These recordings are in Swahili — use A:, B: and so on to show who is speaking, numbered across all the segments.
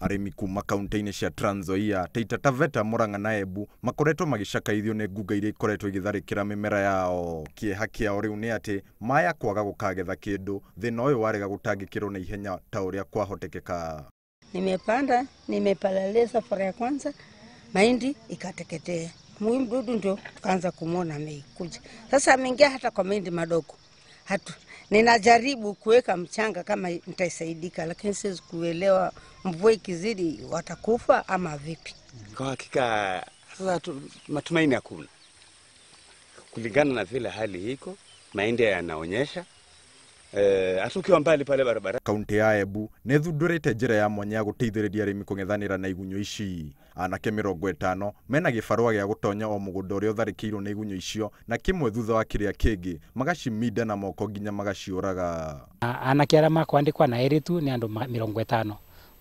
A: Arimi kuma kaunti-inĩ cia Trans Nzoia, Taita Taveta, Murang'a na Embu makoretwo magicakaithio nĩ nguga iria ikoretwo igitharĩkĩra mĩmera yao. Kĩeha kĩao rĩu nĩ atĩ maya kwaga gũkagetha kĩndũ, thĩna ũyũ warega gũtangĩkĩrwo na ihenya ta ũrĩa kwahotekeka.
B: Nimepanda, nimepalilia safari ya kwanza, mahindi ikateketea. Huyu mdudu ndio tukaanza kumuona amekuja. Sasa ameingia hata kwa mahindi madogo. Ninajaribu kuweka mchanga kama nitaisaidika, lakini siwezi kuelewa mvua ikizidi watakufa ama vipi.
C: Kwa hakika sasa matumaini hakuna. Kulingana na vile hali iko, mahindi yanaonyesha atukiwa mbali pale barabara.
A: Kaunti ya Embu nĩ thundũrĩte njĩra ya mwanya ya gũteithĩrĩria arĩmi kũng'ethanĩra na igunyũ ici. Anake 50 mena gĩbarũa gĩa gũtonya o mũgũnda ũrĩa ũtharĩkĩirwo nĩ igunyũ icio, na kĩmwe thutha wa kĩrĩa kĩngĩ magaciminda na moko nginya magaciũraga.
D: Anake arĩa makwandĩkwo na airĩtu nĩ andũ 50.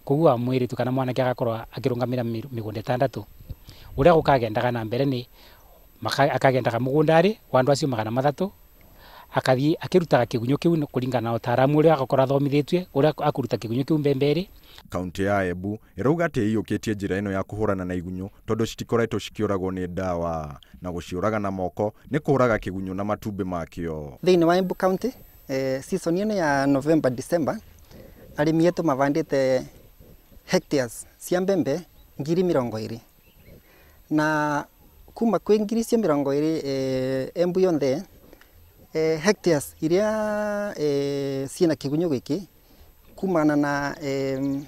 D: Koguo mũirĩtu kana mwanake agakorwo akĩrũngamĩra mĩgũnda 6. Ũrĩa gũkagendaga na mbere nĩ akagendaga mũgũnda-rĩ wa andũ acio 300, akathii akirutaga kigunyũ kiu kuringana na ũtaaramu ũrĩa agakora thomithĩtwe ũrĩa akuruta kigunyũ kiu mbembere.
A: Kaunti ya Embu ĩrauga atĩ ĩiyũkĩtie njĩra ĩno ya kũhũrana na igunyũ tondũ citikoretwo cikĩũragwo nĩ ndawa, na gũciũraga na moko nĩ kũraga kigunyũ na matumbĩ makĩo.
E: Thĩinĩ wa Embu County season ĩno ya November December arĩmi aitũ mavandĩte hectares cia mbembe 20,000 na kuma kwĩ 20,000 Embu yonthe hectares iria ciina kigunyũ gĩkĩ kumana na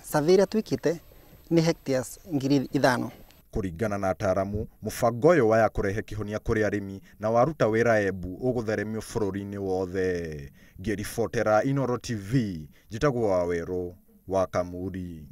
E: survey ĩrĩa twĩkĩte nĩ hectares 5,000.
A: Kũringana na ataaramu, mũbango ũyũ waya kũrehe kĩhonia kũrĩ arĩmi na waruta wĩra Embu ũgũtheremio bũrũri-inĩ wothe. Ngĩribotera Inooro TV, njĩtagwo Wawerũ wa Kamuri.